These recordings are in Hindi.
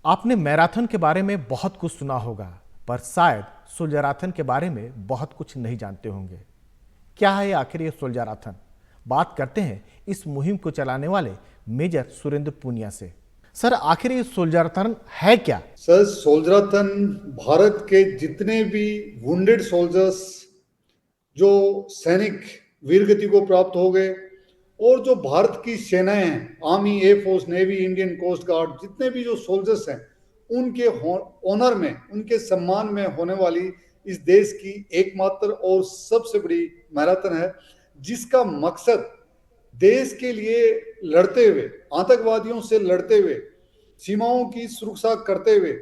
आपने मैराथन के बारे में बहुत कुछ सुना होगा, पर शायद सुल्जराथन के बारे में बहुत कुछ नहीं जानते होंगे। क्या है आखिर ये सुल्जराथन? बात करते हैं इस मुहिम को चलाने वाले मेजर सुरेंद्र पूनिया से। सर, आखिर ये सुल्जराथन है क्या? सर, सोल्जराथन भारत के जितने भी वुंडेड सोल्जर्स, जो सैनिक वीरगति को प्राप्त हो गए, और जो भारत की सेनाएं हैं, army, air force, navy, Indian coast guard, जितने भी जो सोल्जर्स हैं, उनके ऑनर में, उनके सम्मान में होने वाली इस देश की एकमात्र और सबसे बड़ी मैराथन है, जिसका मकसद देश के लिए लड़ते हुए, आतंकवादियों से लड़ते हुए, सीमाओं की सुरक्षा करते हुए,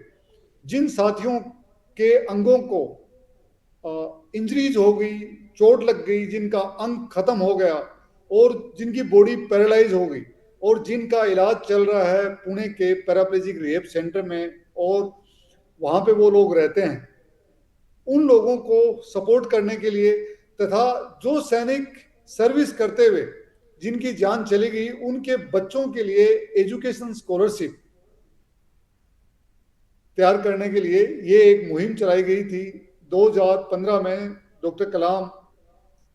जिन साथियों के अंगों को इंजरीज हो गई, चोट लग गई, जिनका अंग खत्म हो गया और जिनकी बॉडी पैरालाइज हो गई, और जिनका इलाज चल रहा है पुणे के पैराप्लेजिक रिहेब सेंटर में, और वहां पे वो लोग रहते हैं, उन लोगों को सपोर्ट करने के लिए, तथा जो सैनिक सर्विस करते हुए जिनकी जान चली गई, उनके बच्चों के लिए एजुकेशन स्कॉलरशिप तैयार करने के लिए ये एक मुहिम चलाई गई थी। 2015 में डॉक्टर कलाम,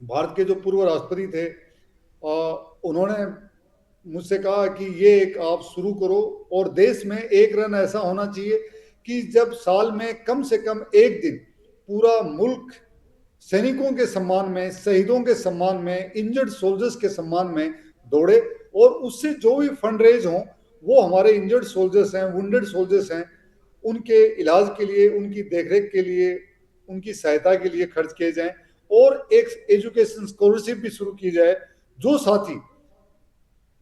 भारत के जो पूर्व राष्ट्रपति थे, उन्होंने मुझसे कहा कि ये एक आप शुरू करो, और देश में एक रन ऐसा होना चाहिए कि जब साल में कम से कम एक दिन पूरा मुल्क सैनिकों के सम्मान में, शहीदों के सम्मान में, इंजर्ड सोल्जर्स के सम्मान में दौड़े, और उससे जो भी फंड रेज हो वो हमारे इंजर्ड सोल्जर्स हैं, वुंडेड सोल्जर्स हैं, उनके इलाज के लिए, उनकी देखरेख के लिए, उनकी सहायता के लिए खर्च किए जाएं, और एक एजुकेशन स्कॉलरशिप भी शुरू की जाए। जो साथी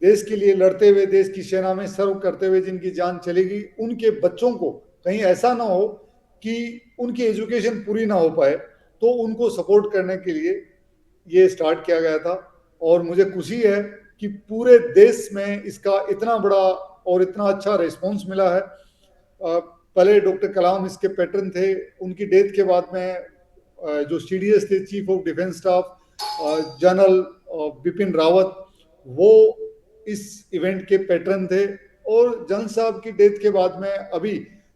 देश के लिए लड़ते हुए, देश की सेना में सर्व करते हुए जिनकी जान चलेगी, उनके बच्चों को कहीं ऐसा ना हो कि उनकी एजुकेशन पूरी ना हो पाए, तो उनको सपोर्ट करने के लिए ये स्टार्ट किया गया था। और मुझे खुशी है कि पूरे देश में इसका इतना बड़ा और इतना अच्छा रिस्पॉन्स मिला है। पहले डॉक्टर कलाम इसके पैटर्न थे, उनकी डेथ के बाद में जो सीडीएस थे, chief of defence staff, general Bipin Rawat, वो इस इवेंट के पैटर्न थे। और जनरल साहब की डेथ के बाद में अभी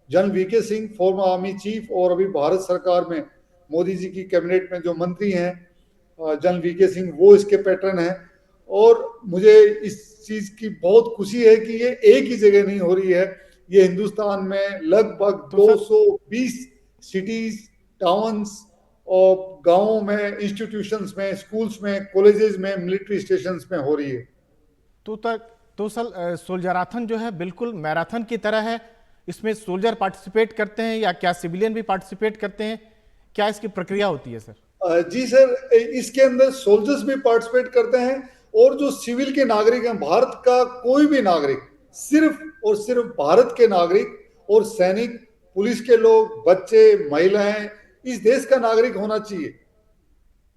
general VK Singh, former army chief, और अभी भारत सरकार में मोदी जी की कैबिनेट में जो मंत्री हैं जनरल वीके सिंह, वो इसके पैटर्न हैं। और मुझे इस चीज की बहुत खुशी है कि ये एक ही जगह नहीं हो रही है, ये हिंदुस्तान में लगभग 220 सिटीज, टाउन्स और गांवों में, इंस्टीट्यूशंस में, स्कूल्स में, कॉलेजेस में, मिलिट्री स्टेशंस में हो रही है। तो तक तो सोल्जराथन जो है बिल्कुल मैराथन की तरह है। इसमें सोल्जर पार्टिसिपेट करते हैं या क्या सिविलियन भी पार्टिसिपेट करते हैं? क्या इसकी प्रक्रिया होती है सर? जी सर, इसके अंदर सोल्जर्स भी पार्टिसिपेट करते हैं, और जो सिविल के नागरिक हैं, भारत का कोई भी नागरिक, सिर्फ और सिर्फ भारत के नागरिक और सैनिक, पुलिस के लोग, बच्चे, महिलाएं, इस देश का नागरिक होना चाहिए।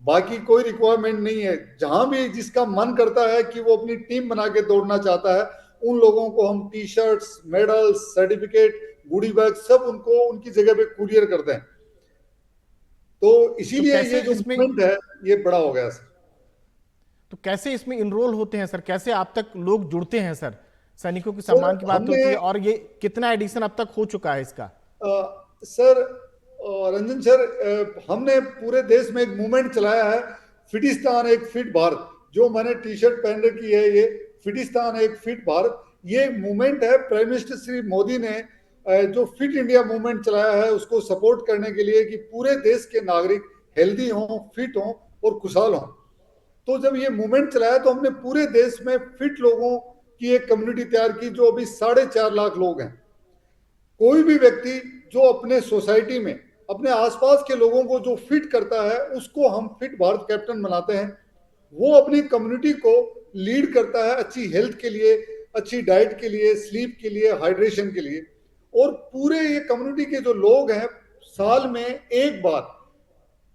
बाकी कोई रिक्वायरमेंट नहीं है। जहां भी जिसका मन करता है कि वो अपनी टीम बना के दौड़ना चाहता है, उन लोगों को हम टी शर्ट्स, मेडल्स, सर्टिफिकेट, गुडी बैग सब उनको उनकी जगह पे कुरियर करते हैं। तो तो इसीलिए कैसे ये जो इसमें मूवमेंट है ये बड़ा हो गया सर। तो कैसे इसमें इनरोल होते हैं सर? कैसे आप तक लोग जुड़ते हैं सर? सैनिकों के सर सम्मान की बात हमने होती है, और ये कितना एडिशन अब तक हो चुका है इसका? सर रंजन सर, हमने पूरे देश में एक मूवमेंट चलाया है, फिटिस्तान एक फिट भारत। जो मैंने टी शर्ट पहन रखी है, ये फिटिस्तान एक फिट भारत, ये मूवमेंट है। प्राइम मिनिस्टर श्री मोदी ने जो फिट इंडिया मूवमेंट चलाया है, उसको सपोर्ट करने के लिए कि पूरे देश के नागरिक हेल्दी हों, फिट हों और खुशहाल हों। तो जब ये मूवमेंट चलाया तो हमने पूरे देश में फिट लोगों की एक कम्युनिटी तैयार की, जो अभी 4.5 लाख लोग हैं। कोई भी व्यक्ति जो अपने सोसाइटी में, अपने आसपास के लोगों को जो फिट करता है, उसको हम फिट भारत कैप्टन बनाते हैं। वो अपनी कम्युनिटी को लीड करता है अच्छी हेल्थ के लिए, अच्छी डाइट के लिए, स्लीप के लिए, हाइड्रेशन के लिए। और पूरे ये कम्युनिटी के जो लोग हैं, साल में एक बार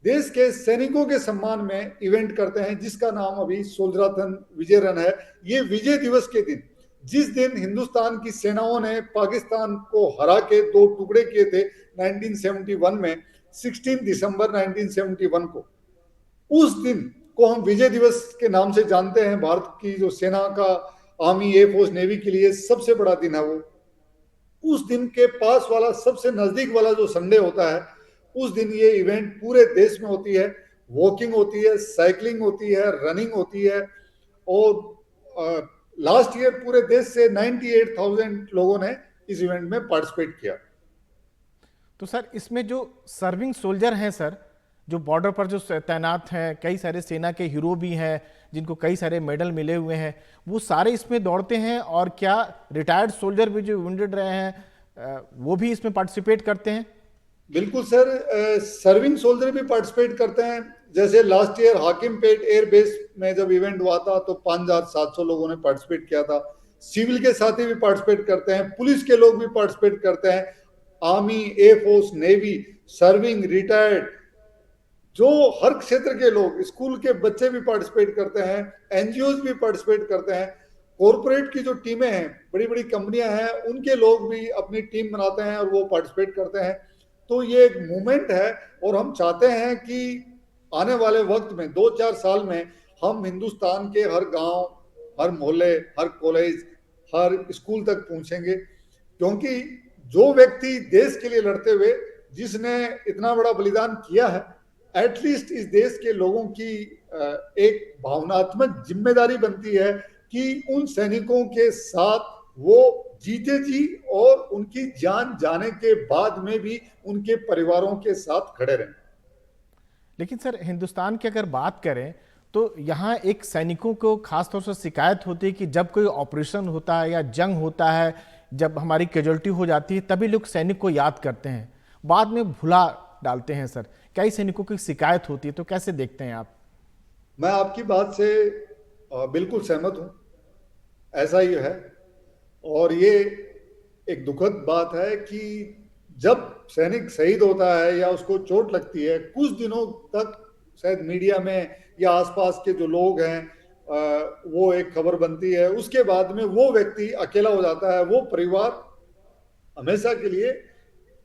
देश के सैनिकों के सम्मान में इवेंट करते हैं, जिसका नाम अभी सोल्जराथन विजय रन है। ये विजय दिवस के दिन, जिस दिन हिंदुस्तान की सेनाओं ने पाकिस्तान को हरा के दो टुकड़े किए थे 1971 में, 16 दिसंबर 1971 को, उस दिन को हम विजय दिवस के नाम से जानते हैं। भारत की जो सेना का, आर्मी, एयरफोर्स, नेवी के लिए सबसे बड़ा दिन है वो। उस दिन के पास वाला सबसे नजदीक वाला जो संडे होता है, उस दिन ये इवेंट पूरे देश में होती है। वॉकिंग होती है, साइकिलिंग होती है, रनिंग होती है। और लास्ट ईयर पूरे देश से 98,000 लोगों ने इस इवेंट में पार्टिसिपेट किया। तो सर इसमें जो सर्विंग सोल्जर हैं सर, जो बॉर्डर पर जो तैनात हैं, कई सारे सेना के हीरो भी हैं जिनको कई सारे मेडल मिले हुए हैं, वो सारे इसमें दौड़ते हैं? और क्या रिटायर्ड सोल्जर भी जो वुंडेड रहे हैं वो भी इसमें पार्टिसिपेट करते हैं? बिल्कुल सर, सर्विंग सोल्जर भी पार्टिसिपेट करते हैं। जैसे last year Hakimpet air base में जब इवेंट हुआ था तो 5,700 लोगों ने पार्टिसिपेट किया था। सिविल के साथी भी पार्टिसिपेट करते हैं, पुलिस के लोग भी पार्टिसिपेट करते हैं, army, air force, navy, serving, retired, जो हर क्षेत्र के लोग, स्कूल के बच्चे भी पार्टिसिपेट करते हैं, एनजीओ भी पार्टिसिपेट करते हैं। कॉरपोरेट की जो टीमें हैं, बड़ी बड़ी कंपनियां हैं, उनके लोग भी अपनी टीम बनाते हैं और वो पार्टिसिपेट करते हैं। तो ये एक मूवमेंट है और हम चाहते हैं कि आने वाले वक्त में 2-4 साल में हम हिंदुस्तान के हर गांव, हर मोहल्ले, हर कॉलेज, हर स्कूल तक पहुंचेंगे। क्योंकि जो व्यक्ति देश के लिए लड़ते हुए जिसने इतना बड़ा बलिदान किया है, एटलीस्ट इस देश के लोगों की एक भावनात्मक जिम्मेदारी बनती है कि उन सैनिकों के साथ वो जीते जी और उनकी जान जाने के बाद में भी उनके परिवारों के साथ खड़े रहें। लेकिन सर हिंदुस्तान की अगर बात करें तो यहाँ एक सैनिकों को खासतौर से शिकायत होती है कि जब कोई ऑपरेशन होता है या जंग होता है, जब हमारी कैजुअल्टी हो जाती है, तभी लोग सैनिक को याद करते हैं, बाद में भुला डालते हैं। सर कई सैनिकों की शिकायत होती है, तो कैसे देखते हैं आप? मैं आपकी बात से बिल्कुल सहमत हूं, ऐसा ही है। और ये एक दुखद बात है कि जब सैनिक शहीद होता है या उसको चोट लगती है, कुछ दिनों तक शायद मीडिया में या आसपास के जो लोग हैं वो एक खबर बनती है, उसके बाद में वो व्यक्ति अकेला हो जाता है, वो परिवार हमेशा के लिए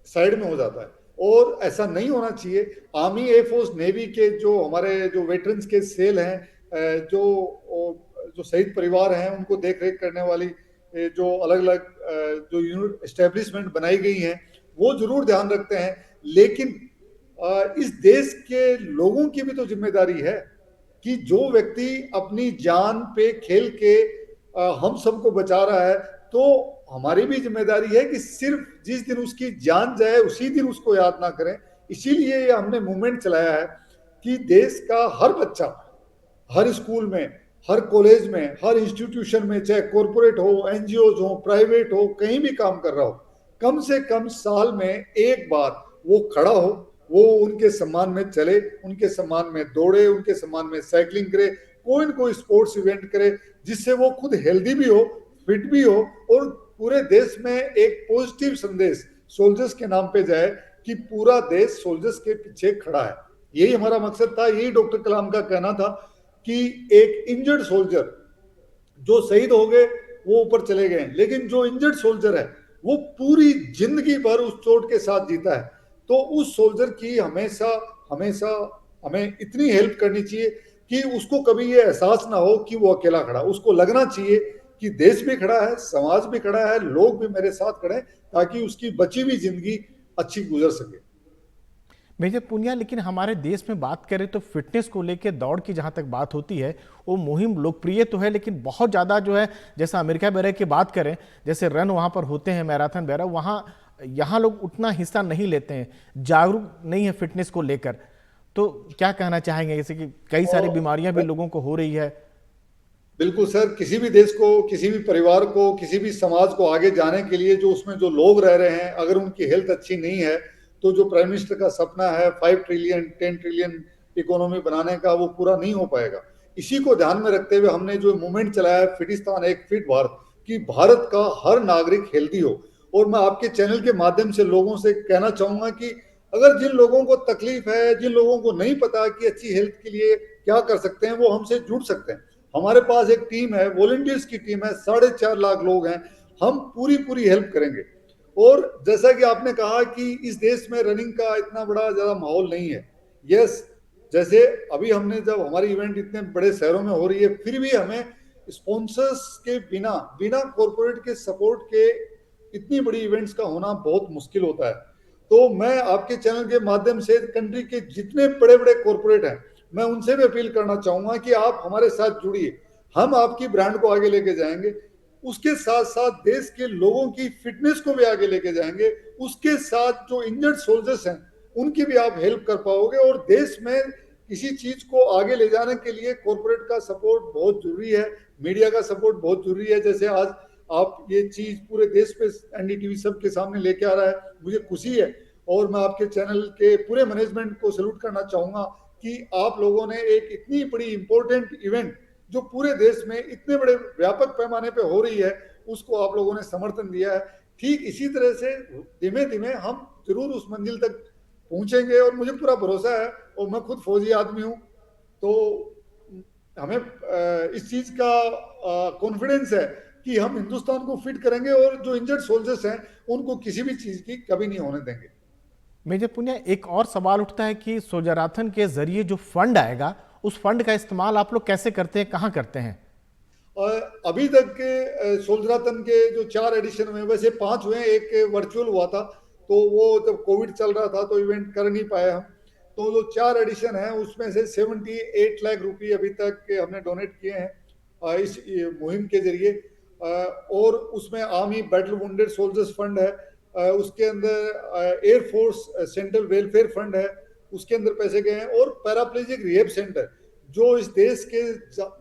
साइड में हो जाता है। और ऐसा नहीं होना चाहिए। आर्मी, एयरफोर्स, नेवी के जो हमारे जो वेटरन्स के सेल हैं, जो जो शहीद परिवार हैं, उनको देख रेख करने वाली जो अलग अलग जो यूनिट एस्टेब्लिशमेंट बनाई गई हैं, वो जरूर ध्यान रखते हैं। लेकिन इस देश के लोगों की भी तो जिम्मेदारी है कि जो व्यक्ति अपनी जान पे खेल के हम सबको बचा रहा है, तो हमारी भी जिम्मेदारी है कि सिर्फ जिस दिन उसकी जान जाए उसी दिन उसको याद ना करें। इसीलिए हमने मूवमेंट चलाया है कि देश का हर बच्चा, हर स्कूल में, हर कॉलेज में, हर इंस्टीट्यूशन में, चाहे कॉरपोरेट हो, एनजीओ हो, प्राइवेट हो, कहीं भी काम कर रहा हो, कम से कम साल में एक बार वो खड़ा हो, वो उनके सम्मान में चले, उनके सम्मान में दौड़े, उनके सम्मान में साइकिलिंग करे, कोई न कोई स्पोर्ट्स इवेंट करे, जिससे वो खुद हेल्दी भी हो, फिट भी हो और पूरे देश में एक पॉजिटिव संदेश सोल्जर्स के नाम पे जाए कि पूरा देश सोल्जर्स के पीछे खड़ा है। यही हमारा मकसद था, यही डॉक्टर कलाम का कहना था कि एक इंजर्ड सोल्जर, जो शहीद हो गए वो ऊपर चले गए, लेकिन जो इंजर्ड सोल्जर है वो पूरी जिंदगी भर उस चोट के साथ जीता है। तो उस सोल्जर की हमेशा हमेशा हमें इतनी हेल्प करनी चाहिए कि उसको कभी ये एहसास ना हो कि वो अकेला खड़ा, उसको लगना चाहिए कि देश भी खड़ा है, समाज भी खड़ा है, लोग भी मेरे साथ खड़े हैं, ताकि उसकी बची हुई जिंदगी अच्छी गुजर सके। मेजर पूनिया, लेकिन हमारे देश में बात करें तो फिटनेस को लेकर दौड़ की जहां तक बात होती है, वो मुहिम लोकप्रिय तो है, लेकिन बहुत ज़्यादा जो है, जैसा अमेरिका वगैरह की बात करें, जैसे रन वहां पर होते हैं, मैराथन वगैरह, वहां यहाँ लोग उतना हिस्सा नहीं लेते हैं, जागरूक नहीं है फिटनेस को लेकर। तो क्या कहना चाहेंगे, जैसे कि कई सारी बीमारियां भी लोगों को हो रही है? बिल्कुल सर, किसी भी देश को, किसी भी परिवार को, किसी भी समाज को आगे जाने के लिए जो उसमें जो लोग रह रहे हैं, अगर उनकी हेल्थ अच्छी नहीं है, तो जो प्राइम मिनिस्टर का सपना है 5 ट्रिलियन 10 ट्रिलियन इकोनॉमी बनाने का, वो पूरा नहीं हो पाएगा। इसी को ध्यान में रखते हुए हमने जो मूवमेंट चलाया है फिटिस्तान एक फिट भारत, कि भारत का हर नागरिक हेल्दी हो। और मैं आपके चैनल के माध्यम से लोगों से कहना चाहूंगा कि अगर जिन लोगों को तकलीफ है, जिन लोगों को नहीं पता कि अच्छी हेल्थ के लिए क्या कर सकते हैं, वो हमसे जुड़ सकते हैं। हमारे पास एक टीम है, वॉलंटियर्स की टीम है, 4.5 लाख लोग हैं, हम पूरी हेल्प करेंगे। और जैसा कि आपने कहा कि इस देश में रनिंग का इतना बड़ा ज्यादा माहौल नहीं है, यस, जैसे अभी हमने जब हमारी इवेंट इतने बड़े शहरों में हो रही है, फिर भी हमें स्पॉन्सर्स के बिना, बिना कॉरपोरेट के सपोर्ट के इतनी बड़ी इवेंट्स का होना बहुत मुश्किल होता है। तो मैं आपके चैनल के माध्यम से कंट्री के जितने बड़े बड़े कॉरपोरेट हैं, मैं उनसे भी अपील करना चाहूंगा कि आप हमारे साथ जुड़िए, हम आपकी ब्रांड को आगे लेके जाएंगे। उसके साथ साथ देश के लोगों की फिटनेस को भी आगे लेके जाएंगे। उसके साथ जो इंजर्ड सोल्जर्स हैं उनकी भी आप हेल्प कर पाओगे। और देश में किसी चीज को आगे ले जाने के लिए कॉरपोरेट का सपोर्ट बहुत जरूरी है, मीडिया का सपोर्ट बहुत जरूरी है। जैसे आज आप ये चीज पूरे देश पे एनडीटीवी सबके सामने लेके आ रहा है, मुझे खुशी है। और मैं आपके चैनल के पूरे मैनेजमेंट को सैल्यूट करना चाहूंगा कि आप लोगों ने एक इतनी बड़ी इंपॉर्टेंट इवेंट जो पूरे देश में इतने बड़े व्यापक पैमाने पे हो रही है, उसको आप लोगों ने समर्थन दिया है। ठीक इसी तरह से धीमे धीमे हम जरूर उस मंजिल तक पहुंचेंगे और मुझे पूरा भरोसा है। और मैं खुद फौजी आदमी हूं, तो हमें इस चीज का कॉन्फिडेंस है कि हम हिंदुस्तान को फिट करेंगे और जो इंजर्ड सोल्जर्स हैं उनको किसी भी चीज की कभी नहीं होने देंगे। मेजर पुनिया, एक और सवाल उठता है कि सोल्जराथन के जरिए जो फंड आएगा, उस फंड का इस्तेमाल आप लोग कैसे करते हैं, कहाँ करते हैं? अभी तक के सोल्जराथन के जो 4 एडिशन हुए, वैसे 5 हुए, एक वर्चुअल हुआ था, तो वो जब कोविड चल रहा था तो इवेंट कर नहीं पाए हम। तो जो 4 एडिशन है उसमें से 78 लाख रुपए अभी तक हमने डोनेट किए हैं इस मुहिम के जरिए। और उसमें army battle wounded soldiers fund है, उसके अंदर एयरफोर्स सेंट्रल वेलफेयर फंड है, उसके अंदर पैसे गए हैं। और पैराप्लेजिक रिहेब सेंटर, जो इस देश के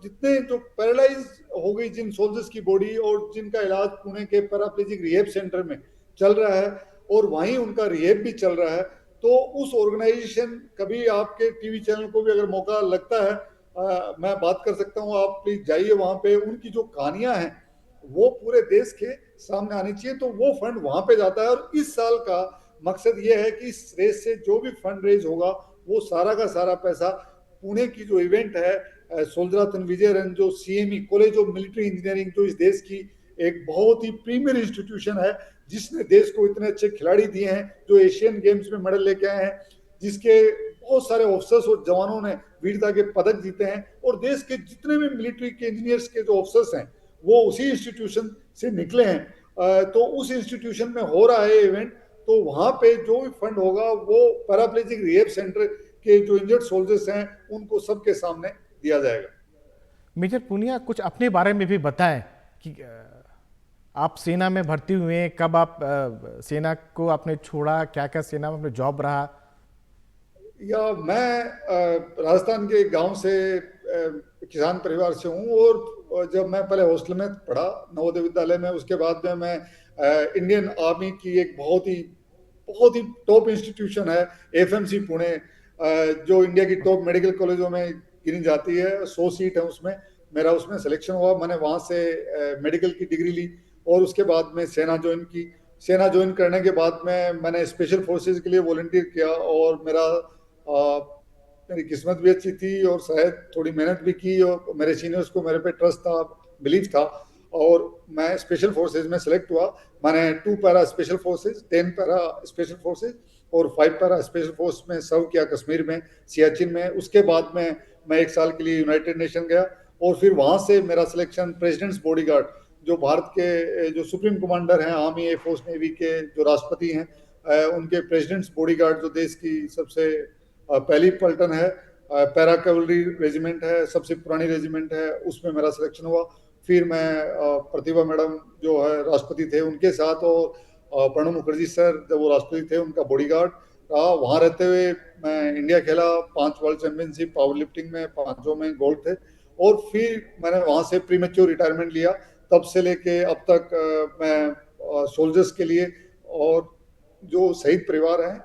जितने जो पैरालाइज हो गई जिन सोल्जर्स की बॉडी, और जिनका इलाज पुणे के पैराप्लेजिक रिहेब सेंटर में चल रहा है और वहीं उनका रिहेब भी चल रहा है। तो उस ऑर्गेनाइजेशन, कभी आपके टीवी चैनल को भी अगर मौका लगता है, मैं बात कर सकता हूँ, आप प्लीज जाइए वहां पे। उनकी जो कहानियां हैं वो पूरे देश के सामने आनी चाहिए, तो वो फंड वहां पे जाता है। और इस साल का मकसद ये है कि इस रेस से जो भी फंड रेज होगा वो सारा का सारा पैसा पुणे की जो इवेंट है सोल्जराथन विजय रन, जो CME college of military engineering, जो इस देश की एक बहुत ही प्रीमियर इंस्टीट्यूशन है, जिसने देश को इतने अच्छे खिलाड़ी दिए हैं, जो एशियन गेम्स में मेडल लेके आए हैं, जिसके बहुत सारे ऑफिसर्स और जवानों ने वीरता के पदक जीते हैं। और देश के जितने भी मिलिट्री के इंजीनियर्स के जो ऑफिसर्स हैं वो उसी इंस्टीट्यूशन से निकले हैं। तो उस इंस्टीट्यूशन में हो रहा है इवेंट, तो वहां पे जो भी फंड होगा वो पैराप्लेजिक रिहेब सेंटर के जो इंजर्ड सोल्जर्स हैं उनको सबके सामने दिया जाएगा। मेजर पुनिया, कुछ अपने बारे में भी बताएं कि आप सेना में भर्ती हुए, कब आप सेना को आपने छोड़ा, क्या क्या सेना में अपने जॉब रहा? या मैं राजस्थान के गांव से किसान परिवार से हूं। और जब मैं पहले हॉस्टल में पढ़ा नवोदय विद्यालय में, उसके बाद में मैं इंडियन आर्मी की एक बहुत ही टॉप इंस्टीट्यूशन है एफएमसी पुणे, जो इंडिया की टॉप मेडिकल कॉलेजों में गिनी जाती है। 100 सीट है उसमें, मेरा उसमें सिलेक्शन हुआ। मैंने वहां से मेडिकल की डिग्री ली और उसके बाद में सेना ज्वाइन की। सेना ज्वाइन करने के बाद में मैंने स्पेशल फोर्सेज के लिए वॉलंटियर किया। और मेरी किस्मत भी अच्छी थी और शायद थोड़ी मेहनत भी की, और मेरे सीनियर्स को मेरे पे ट्रस्ट था, बिलीव था, और मैं स्पेशल फोर्सेज में सेलेक्ट हुआ। मैंने 2 para special forces, 10 para special forces और 5 पैरा स्पेशल फोर्स में सर्व किया कश्मीर में, सियाचिन में। उसके बाद में मैं 1 साल के लिए यूनाइटेड नेशन गया और फिर वहां से मेरा सिलेक्शन प्रेसिडेंट्स बॉडीगार्ड, जो भारत के जो सुप्रीम कमांडर हैं आर्मी एयरफोर्स नेवी के, जो राष्ट्रपति हैं, उनके प्रेसिडेंट्स बॉडीगार्ड, जो देश की सबसे पहली पलटन है, पैरा कैवलरी रेजिमेंट है, सबसे पुरानी रेजिमेंट है, उसमें मेरा सिलेक्शन हुआ। फिर मैं प्रतिभा मैडम जो है राष्ट्रपति थे उनके साथ, और प्रणब मुखर्जी सर जब वो राष्ट्रपति थे उनका बॉडीगार्ड रहा। वहां रहते हुए मैं इंडिया खेला, 5 वर्ल्ड चैंपियनशिप पावर लिफ्टिंग में, 5 में गोल्ड थे। और फिर मैंने वहां से प्रीमेच्योर रिटायरमेंट लिया। तब से लेके अब तक मैं सोल्जर्स के लिए और जो शहीद परिवार हैं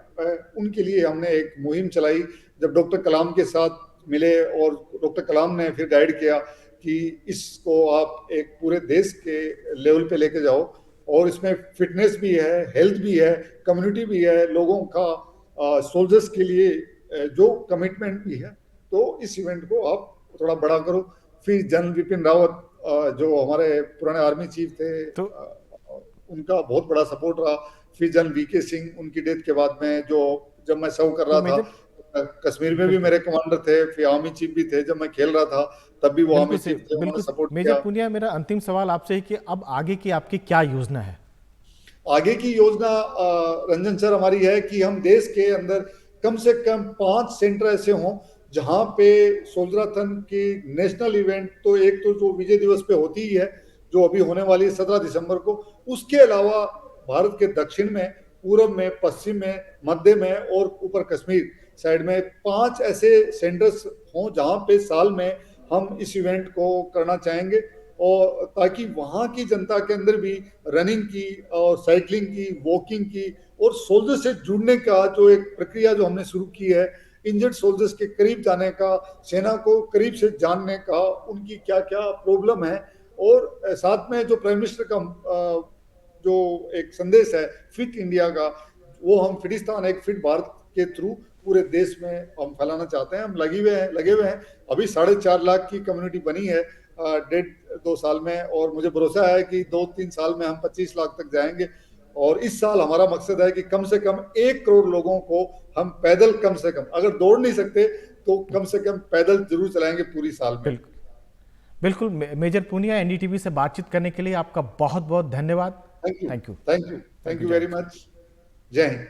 उनके लिए हमने एक मुहिम चलाई। जब डॉक्टर कलाम के साथ मिले और डॉक्टर कलाम ने फिर गाइड किया कि इसको आप एक पूरे देश के लेवल पे लेके जाओ, और इसमें फिटनेस भी है, हेल्थ भी है, कम्युनिटी भी है, लोगों का सोल्जर्स के लिए जो कमिटमेंट भी है, तो इस इवेंट को आप थोड़ा बड़ा करो। फिर जनरल विपिन रावत जो हमारे पुराने आर्मी चीफ थे, तो उनका बहुत बड़ा सपोर्ट रहा। फिर जनरल वीके सिंह, उनकी डेथ के बाद में, जो जब मैं सर्व कर रहा था कश्मीर में भी मेरे कमांडर थे, फिर आर्मी चीफ भी थे। जब मैं खेल रहा था तब भी वो आर्मी चीफ थे, उन्होंने सपोर्ट किया। मेजर पुनिया, मेरा अंतिम सवाल आपसे है कि अब आगे की आपकी क्या योजना है? आगे की योजना रंजन सर हमारी है कि हम देश के अंदर कम से कम 5 सेंटर ऐसे हों जहां पे सोल्जराथन की नेशनल इवेंट, तो एक तो जो विजय दिवस पे होती ही है, जो अभी होने वाली है 17 दिसंबर को, उसके अलावा भारत के दक्षिण में, पूर्व में, पश्चिम में, मध्य में और ऊपर कश्मीर साइड में 5 ऐसे सेंटर्स हों जहां पे साल में हम इस इवेंट को करना चाहेंगे, और ताकि वहां की जनता के अंदर भी रनिंग की और साइकिलिंग की, वॉकिंग की और सोल्जर से जुड़ने का जो एक प्रक्रिया जो हमने शुरू की है, इंजर्ड सोल्जर्स के करीब जाने का, सेना को करीब से जानने का, उनकी क्या क्या प्रॉब्लम है, और साथ में जो प्राइम मिनिस्टर का जो एक संदेश है फिट इंडिया का, वो हम फिटिस्तान एक फिट भारत के थ्रू पूरे देश में हम फैलाना चाहते हैं। हम लगे हुए हैं। अभी 4.5 लाख की कम्युनिटी बनी है 1.5-2 साल में, और मुझे भरोसा है कि 2-3 साल में हम 25 लाख तक जाएंगे। और इस साल हमारा मकसद है कि कम से कम 1 करोड़ लोगों को हम पैदल, कम से कम, अगर दौड़ नहीं सकते तो कम से कम पैदल जरूर चलाएंगे पूरी साल में। बिल्कुल बिल्कुल। मेजर पूनिया, एनडीटीवी से बातचीत करने के लिए आपका बहुत बहुत धन्यवाद। Thank you, thank you. Thank you, thank thank you. You जय वेरी हिंद। मच। जय हिंद।